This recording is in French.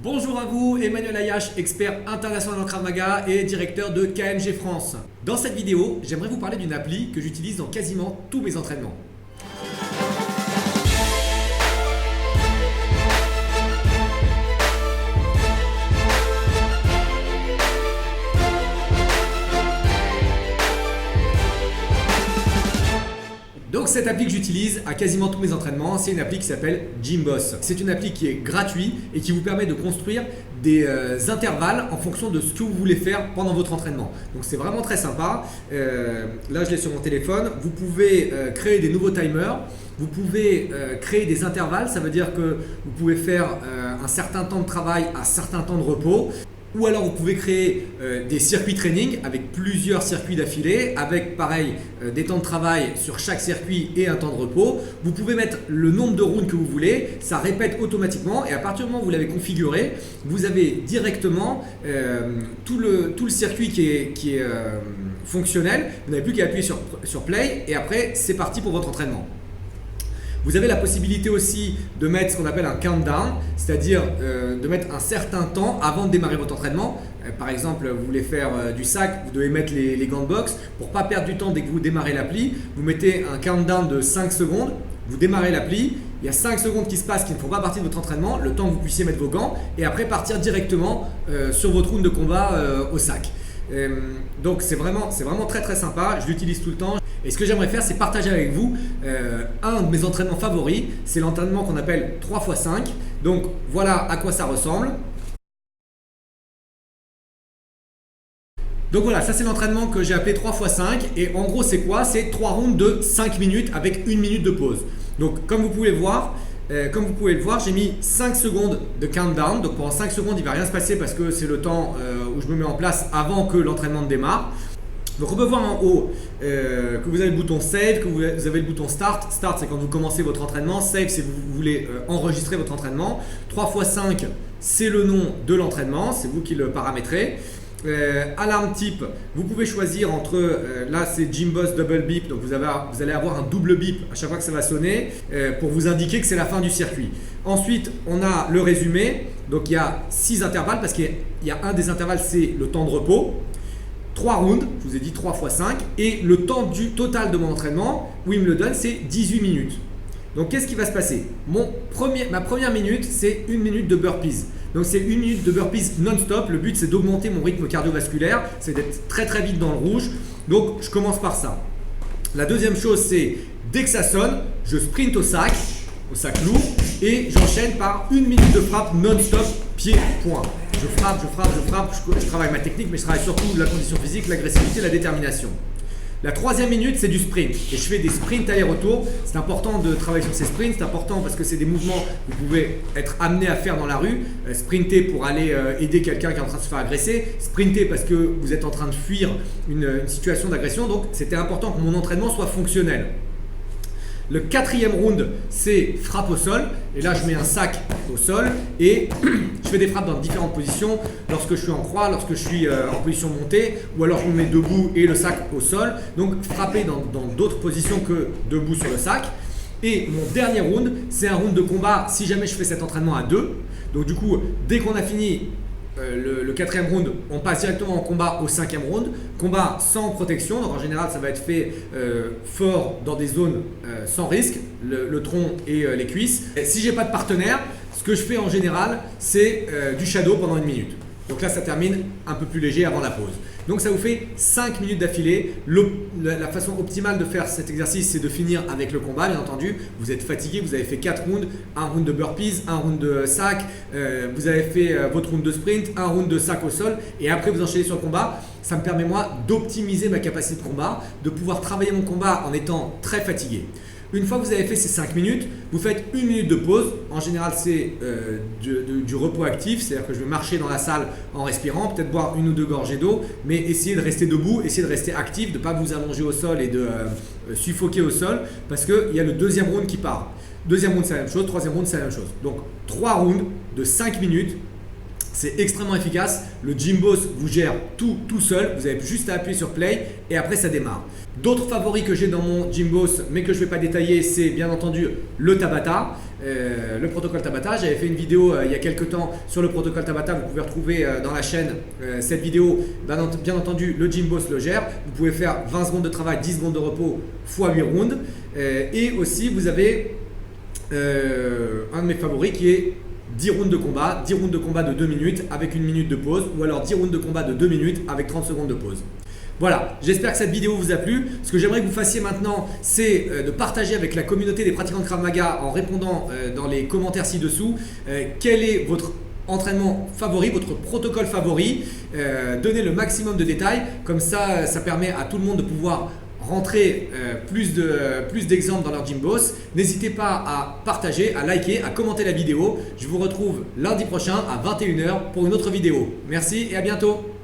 Bonjour à vous, Emmanuel Ayache, expert international en Krav Maga et directeur de KMG France. Dans cette vidéo, j'aimerais vous parler d'une appli que j'utilise dans quasiment tous mes entraînements. Donc cette appli que j'utilise à quasiment tous mes entraînements, c'est une appli qui s'appelle Gymboss. C'est une appli qui est gratuite et qui vous permet de construire des intervalles en fonction de ce que vous voulez faire pendant votre entraînement. Donc c'est vraiment très sympa. Là je l'ai sur mon téléphone. Vous pouvez créer des nouveaux timers. Vous pouvez créer des intervalles, ça veut dire que vous pouvez faire un certain temps de travail à un certain temps de repos. Ou alors vous pouvez créer des circuits training avec plusieurs circuits d'affilée, avec pareil des temps de travail sur chaque circuit et un temps de repos. Vous pouvez mettre le nombre de rounds que vous voulez, ça répète automatiquement et à partir du moment où vous l'avez configuré, vous avez directement tout le circuit qui est fonctionnel. Vous n'avez plus qu'à appuyer sur play et après c'est parti pour votre entraînement. Vous avez la possibilité aussi de mettre ce qu'on appelle un countdown, c'est-à-dire de mettre un certain temps avant de démarrer votre entraînement. Par exemple, vous voulez faire du sac, vous devez mettre les gants de boxe. Pour ne pas perdre du temps dès que vous démarrez l'appli, vous mettez un countdown de 5 secondes, vous démarrez l'appli, il y a 5 secondes qui se passent qui ne font pas partie de votre entraînement, le temps que vous puissiez mettre vos gants et après partir directement sur votre round de combat au sac. Donc c'est vraiment très très sympa, je l'utilise tout le temps et ce que j'aimerais faire c'est partager avec vous un de mes entraînements favoris, c'est l'entraînement qu'on appelle 3x5. Donc voilà à quoi ça ressemble. Donc voilà, ça c'est l'entraînement que j'ai appelé 3x5 et en gros c'est quoi? C'est 3 rounds de 5 minutes avec 1 minute de pause. Donc comme vous pouvez le voir, j'ai mis 5 secondes de countdown. Donc pendant 5 secondes, il ne va rien se passer parce que c'est le temps où je me mets en place avant que l'entraînement ne démarre. Donc on peut voir en haut que vous avez le bouton Save, que vous avez le bouton Start. Start, c'est quand vous commencez votre entraînement. Save, c'est quand vous voulez enregistrer votre entraînement. 3x5, c'est le nom de l'entraînement. C'est vous qui le paramétrez. Alarme type, vous pouvez choisir entre, là c'est Gymboss Double Beep, donc vous allez avoir un double beep à chaque fois que ça va sonner pour vous indiquer que c'est la fin du circuit. Ensuite on a le résumé, donc il y a 6 intervalles parce qu'il y a un des intervalles c'est le temps de repos, 3 rounds, je vous ai dit 3 x 5 et le temps du total de mon entraînement où il me le donne c'est 18 minutes. Donc qu'est-ce qui va se passer? Ma première minute c'est 1 minute de burpees. Donc c'est 1 minute de burpees non-stop. Le but c'est d'augmenter mon rythme cardiovasculaire, c'est d'être très très vite dans le rouge. Donc je commence par ça. La deuxième chose c'est dès que ça sonne, je sprint au sac lourd et j'enchaîne par 1 minute de frappe non-stop pied-point. Je frappe, je travaille ma technique mais je travaille surtout la condition physique, l'agressivité, la détermination. La troisième minute, c'est du sprint et je fais des sprints aller-retour. C'est important de travailler sur ces sprints, c'est important parce que c'est des mouvements que vous pouvez être amené à faire dans la rue. Sprinter pour aller aider quelqu'un qui est en train de se faire agresser, sprinter parce que vous êtes en train de fuir une situation d'agression. Donc c'était important que mon entraînement soit fonctionnel. Le quatrième round, c'est frappe au sol. Et là, je mets un sac au sol et je fais des frappes dans différentes positions. Lorsque je suis en croix, lorsque je suis en position montée, ou alors je me mets debout et le sac au sol. Donc, frapper dans d'autres positions que debout sur le sac. Et mon dernier round, c'est un round de combat si jamais je fais cet entraînement à 2. Donc, du coup, dès qu'on a fini le quatrième round, on passe directement en combat au 5e round. Combat sans protection, donc en général ça va être fait fort dans des zones sans risque, le tronc et les cuisses. Et si j'ai pas de partenaire, ce que je fais en général c'est du shadow pendant 1 minute. Donc là ça termine un peu plus léger avant la pause. Donc ça vous fait 5 minutes d'affilée. La façon optimale de faire cet exercice c'est de finir avec le combat bien entendu. Vous êtes fatigué, vous avez fait 4 rounds, un round de burpees, un round de sac, vous avez fait votre round de sprint, un round de sac au sol et après vous enchaînez sur le combat. Ça me permet moi d'optimiser ma capacité de combat, de pouvoir travailler mon combat en étant très fatigué. Une fois que vous avez fait ces 5 minutes, vous faites 1 minute de pause. En général, c'est du repos actif, c'est-à-dire que je vais marcher dans la salle en respirant, peut-être boire 1 ou 2 gorgées d'eau, mais essayez de rester debout, essayez de rester actif, de ne pas vous allonger au sol et de suffoquer au sol parce qu'il y a le deuxième round qui part. Deuxième round, c'est la même chose, troisième round, c'est la même chose. Donc, 3 rounds de 5 minutes. C'est extrêmement efficace. Le Gymboss vous gère tout seul. Vous avez juste à appuyer sur Play et après ça démarre. D'autres favoris que j'ai dans mon Gymboss, mais que je ne vais pas détailler, c'est bien entendu le Tabata. le protocole Tabata. J'avais fait une vidéo il y a quelques temps sur le protocole Tabata. Vous pouvez retrouver dans la chaîne cette vidéo. Bien entendu, le Gym Boss le gère. Vous pouvez faire 20 secondes de travail, 10 secondes de repos x 8 rounds. Et aussi, vous avez un de mes favoris qui est 10 rounds de combat, 10 rounds de combat de 2 minutes avec 1 minute de pause, ou alors 10 rounds de combat de 2 minutes avec 30 secondes de pause. Voilà, j'espère que cette vidéo vous a plu. Ce que j'aimerais que vous fassiez maintenant, c'est de partager avec la communauté des pratiquants de Krav Maga en répondant dans les commentaires ci-dessous quel est votre entraînement favori, votre protocole favori. Donnez le maximum de détails, comme ça, ça permet à tout le monde de pouvoir rentrer plus d'exemples dans leur Gym Boss. N'hésitez pas à partager, à liker, à commenter la vidéo. Je vous retrouve lundi prochain à 21 h pour une autre vidéo. Merci et à bientôt.